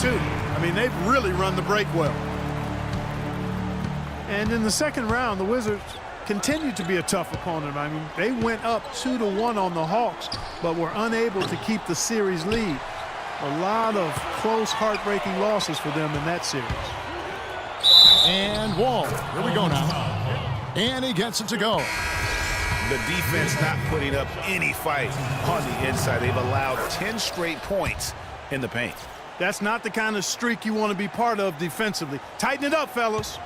too. I mean, they've really run the break well. And in the second round, the Wizards continued to be a tough opponent. I mean, they went up 2-1 on the Hawks, but were unable to keep the series lead. A lot of close, heartbreaking losses for them in that series. And Wall, here we go now. And he gets it to go. The defense not putting up any fight on the inside. They've allowed 10 straight points in the paint. That's not the kind of streak you want to be part of defensively. Tighten it up, fellas.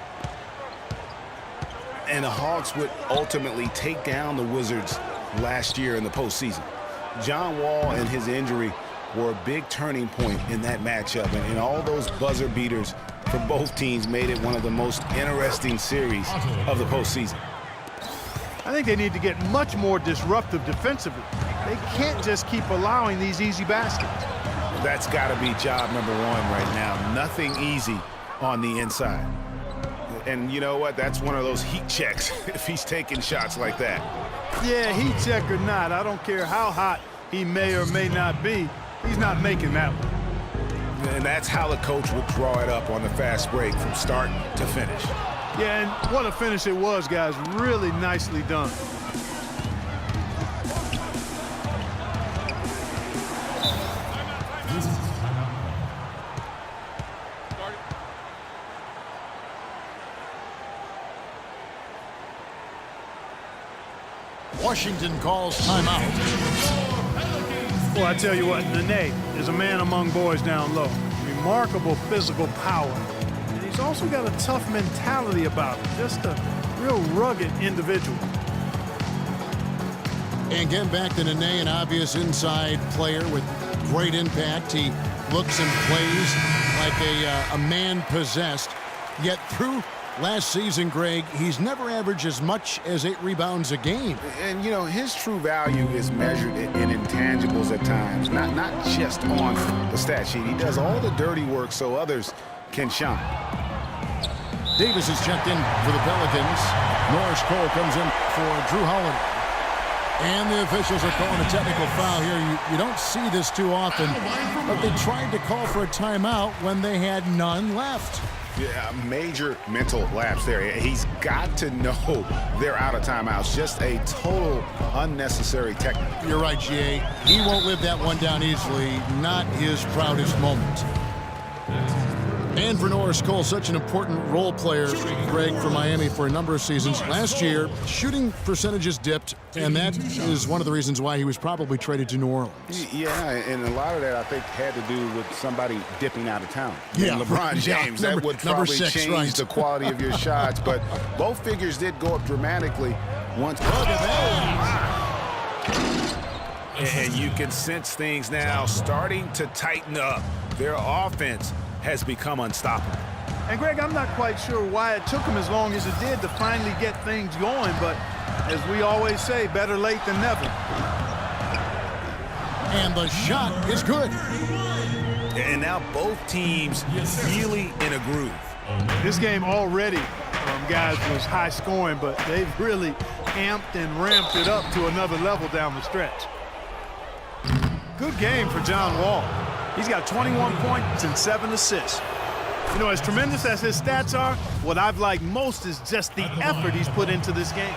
And the Hawks would ultimately take down the Wizards last year in the postseason. John Wall and his injury were a big turning point in that matchup, and all those buzzer beaters for both teams made it one of the most interesting series of the postseason. I think they need to get much more disruptive defensively. They can't just keep allowing these easy baskets. That's got to be job number one right now. Nothing easy on the inside. And you know what? That's one of those heat checks if he's taking shots like that. Yeah, heat check or not, I don't care how hot he may or may not be. He's not making that one. And that's how the coach would draw it up on the fast break from start to finish. Yeah, and what a finish it was, guys. Really nicely done. Washington calls timeout. Well, I tell you what, Nene is a man among boys down low. Remarkable physical power. And he's also got a tough mentality about him. Just a real rugged individual. And getting back to Nene, an obvious inside player with great impact. He looks and plays like a man possessed. Yet through last season, Greg, he's never averaged as much as 8 rebounds a game. And, you know, his true value is measured in intangibles at times, not just on the stat sheet. He does all the dirty work so others can shine. Davis is checked in for the Pelicans. Norris Cole comes in for Drew Holiday. And the officials are calling a technical foul here. You don't see this too often, but they tried to call for a timeout when they had none left. Yeah, major mental lapse there. He's got to know they're out of timeouts. Just a total unnecessary technical. You're right, GA. He won't live that one down easily. Not his proudest moment. And for Norris Cole, such an important role player, Greg, for Miami for a number of seasons. Last year, shooting percentages dipped, and that is one of the reasons why he was probably traded to New Orleans. Yeah, and a lot of that, I think, had to do with somebody dipping out of town. Yeah. And LeBron James, that would probably change the quality of your shots. But both figures did go up dramatically once. Look at that. And you can sense things now starting to tighten up. Their offense has become unstoppable. And Greg, I'm not quite sure why it took him as long as it did to finally get things going, but as we always say, better late than never. And the shot is good. And now both teams really in a groove. This game already, guys, was high scoring, but they've really amped and ramped it up to another level down the stretch. Good game for John Wall. He's got 21 points and 7 assists. You know, as tremendous as his stats are, what I've liked most is just the effort he's put into this game.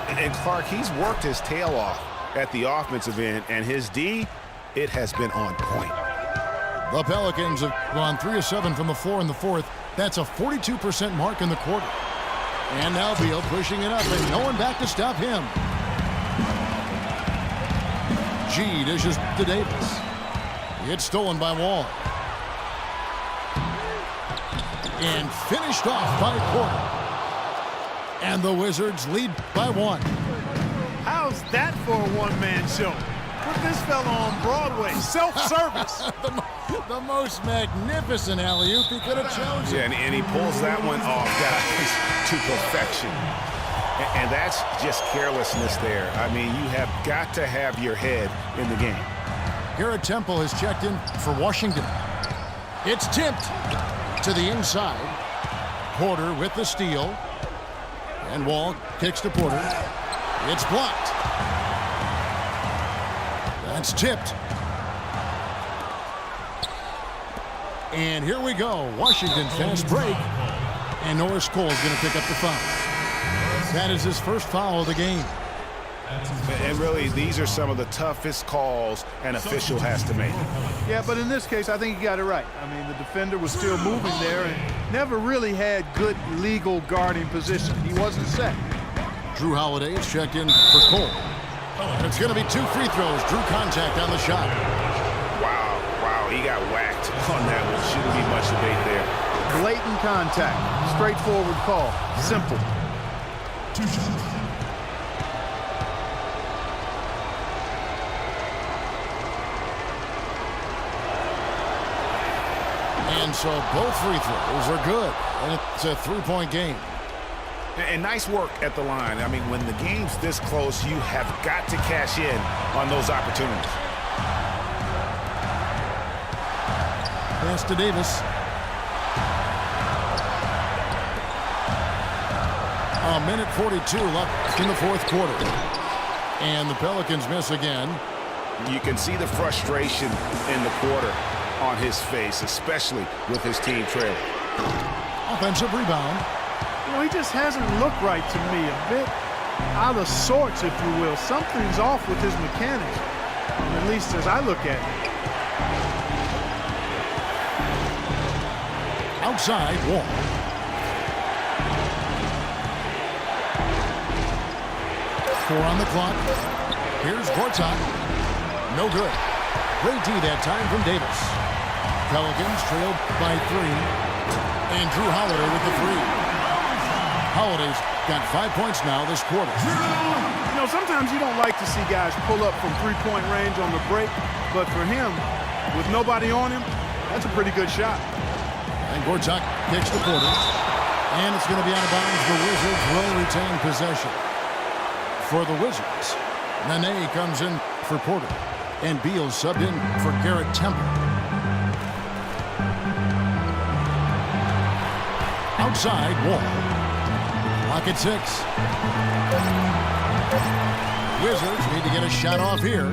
And Clark, he's worked his tail off at the offensive end, and his D, it has been on point. The Pelicans have gone 3 of 7 from the floor in the fourth. That's a 42% mark in the quarter. And now Beal pushing it up, and no one back to stop him. G dishes to Davis. It's stolen by Wall. And finished off by Porter. And the Wizards lead by 1. How's that for a one-man show? Put this fella on Broadway. Self-service. the most magnificent alley-oop he could have chosen. Yeah, and he pulls that one off, guys, to perfection. And that's just carelessness there. I mean, you have got to have your head in the game. Garrett Temple has checked in for Washington. It's tipped to the inside. Porter with the steal. And Wall kicks to Porter. It's blocked. That's tipped. And here we go. Washington fast break. And Norris Cole is going to pick up the foul. That is his first foul of the game. And really, these are some of the toughest calls an official has to make. Yeah, but in this case, I think he got it right. I mean, the defender was still moving there and never really had good legal guarding position. He wasn't set. Drew Holiday is checked in for Cole. It's going to be 2 free throws. Drew contact on the shot. Wow, he got whacked on that one. Shouldn't be much debate there. Blatant contact. Straightforward call. Simple. 2 shots. And so both free throws are good. And it's a 3-point game. And nice work at the line. I mean, when the game's this close, you have got to cash in on those opportunities. Pass to Davis. A minute 42 left in the fourth quarter. And the Pelicans miss again. You can see the frustration in the quarter on his face, especially with his team trailing. Offensive rebound. You know, he just hasn't looked right to me. A bit out of sorts, if you will. Something's off with his mechanics, at least as I look at it. Outside, Wall. Four on the clock. Here's Gortat. No good. Great D that time from Davis. Pelicans trailed by 3. And Drew Holiday with the 3. Holiday's got 5 points now this quarter. You know, sometimes you don't like to see guys pull up from 3-point range on the break, but for him, with nobody on him, that's a pretty good shot. And Gortat kicks the quarter. And it's going to be out of bounds. The Wizards will retain possession. For the Wizards, Nene comes in for Porter. And Beal subbed in for Garrett Temple. Outside, Wall. Clock at 6. Wizards need to get a shot off here.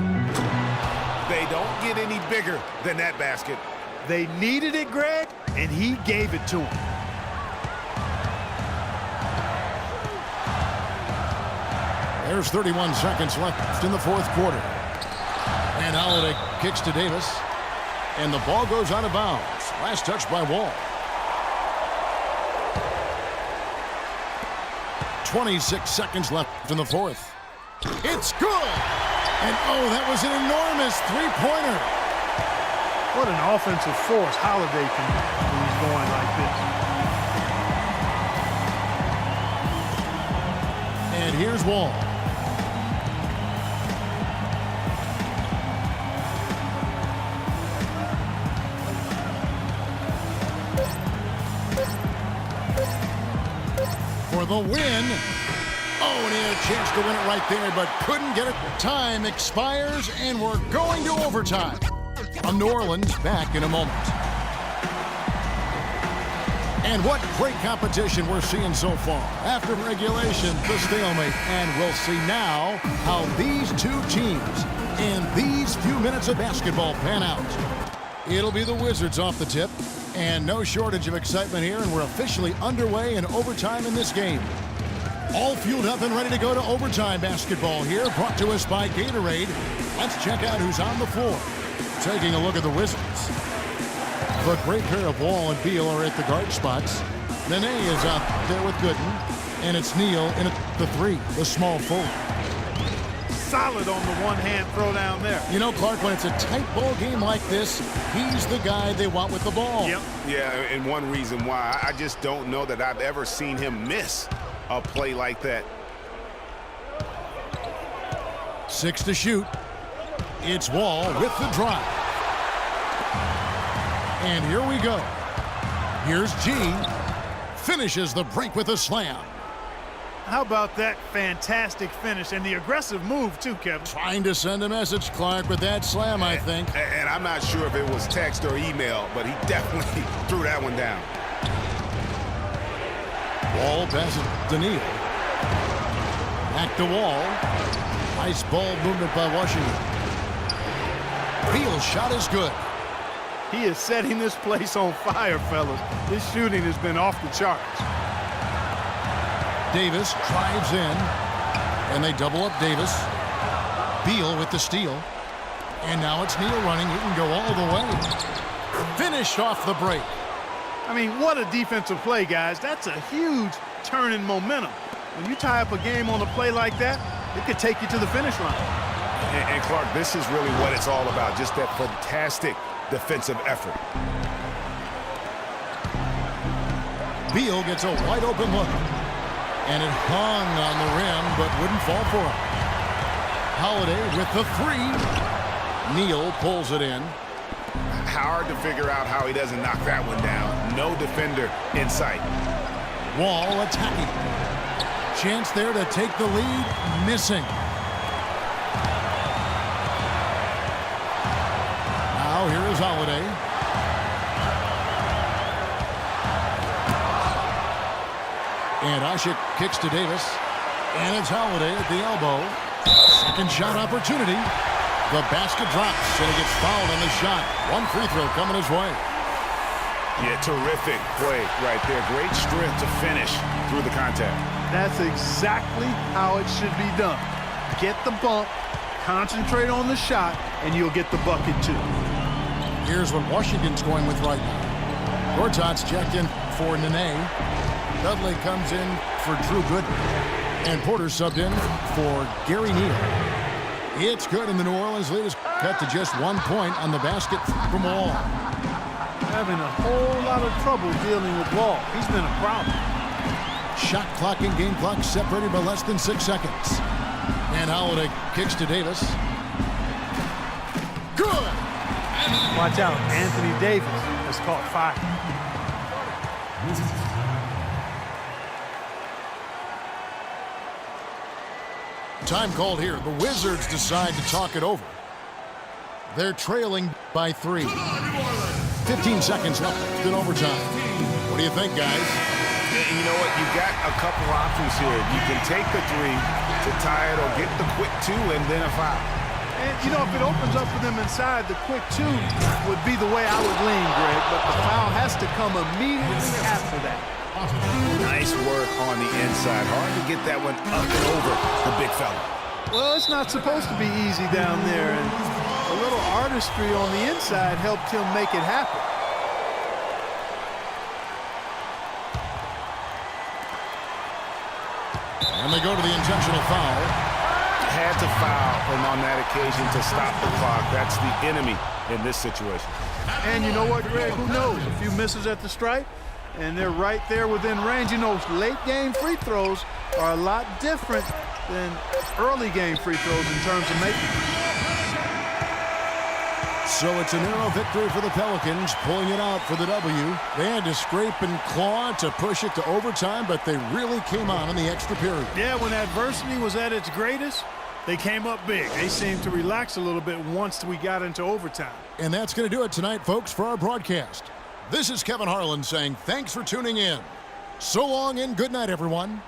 They don't get any bigger than that basket. They needed it, Greg, and he gave it to him. There's 31 seconds left in the fourth quarter. And Holiday kicks to Davis. And the ball goes out of bounds. Last touch by Wall. 26 seconds left in the fourth. It's good! And oh, that was an enormous three-pointer. What an offensive force Holiday can be when he's going like this. And here's Wall. For the win. Oh, and he had a chance to win it right there, but couldn't get it. Time expires, and we're going to overtime. New Orleans back in a moment. And what great competition we're seeing so far. After regulation, the stalemate. And we'll see now how these two teams in these few minutes of basketball pan out. It'll be the Wizards off the tip. And no shortage of excitement here, and we're officially underway in overtime in this game. All fueled up and ready to go to overtime basketball here, brought to us by Gatorade. Let's check out who's on the floor. Taking a look at the Wizards. The great pair of Wall and Beal are at the guard spots. Nene is out there with Gooden, and it's Neal in at the 3, the small forward. Solid on the one-hand throw down there. You know, Clark, when it's a tight ball game like this, he's the guy they want with the ball. Yep. Yeah, and one reason why, I just don't know that I've ever seen him miss a play like that. 6 to shoot. It's Wall with the drive. And here we go. Here's G. Finishes the break with a slam. How about that fantastic finish and the aggressive move, too, Kevin? Trying to send a message, Clark, with that slam, I think. And I'm not sure if it was text or email, but he definitely threw that one down. Wall passes to Neal. Back to Wall. Nice ball movement by Washington. Beal's shot is good. He is setting this place on fire, fellas. His shooting has been off the charts. Davis drives in, and they double up Davis. Beal with the steal. And now it's Neal running. He can go all the way. Finished off the break. I mean, what a defensive play, guys. That's a huge turn in momentum. When you tie up a game on a play like that, it could take you to the finish line. And Clark, this is really what it's all about, just that fantastic defensive effort. Beal gets a wide open look. And it hung on the rim, but wouldn't fall for him. Holiday with the three. Neal pulls it in. Hard to figure out how he doesn't knock that one down. No defender in sight. Wall attacking. Chance there to take the lead. Missing. Now here is Holiday. And Ashik kicks to Davis. And it's Holiday at the elbow. Second shot opportunity. The basket drops, and he gets fouled on the shot. One free throw coming his way. Yeah, terrific play right there. Great strength to finish through the contact. That's exactly how it should be done. Get the bump, concentrate on the shot, and you'll get the bucket too. Here's what Washington's going with right now. Gortat's checked in for Nene. Dudley comes in for Drew Gooden. And Porter subbed in for Gary Neal. It's good, and the New Orleans lead is cut to just 1 point on the basket from Wall. Having a whole lot of trouble dealing with Wall. He's been a problem. Shot clock and game clock separated by less than 6 seconds. And Holiday kicks to Davis. Good! Watch out, Anthony Davis has caught fire. Time called here. The Wizards decide to talk it over. They're trailing by 3. 15 seconds left in overtime. What do you think, guys? You know what? You've got a couple options here. You can take the 3 to tie it or get the quick 2 and then a foul. And, you know, if it opens up for them inside, the quick 2 would be the way I would lean, Greg. But the foul has to come immediately after that. Nice work on the inside. Hard to get that one up and over the big fella. Well, it's not supposed to be easy down there, and a little artistry on the inside helped him make it happen. And they go to the intentional foul. Had to foul him on that occasion to stop the clock. That's the enemy in this situation. And you know what, Greg? Who knows? A few misses at the stripe, and they're right there within range. You know, late-game free throws are a lot different than early-game free throws in terms of making. So it's a narrow victory for the Pelicans, pulling it out for the W. They had to scrape and claw to push it to overtime, but they really came on in the extra period. Yeah, when adversity was at its greatest, they came up big. They seemed to relax a little bit once we got into overtime. And that's going to do it tonight, folks, for our broadcast. This is Kevin Harlan saying thanks for tuning in. So long and good night, everyone.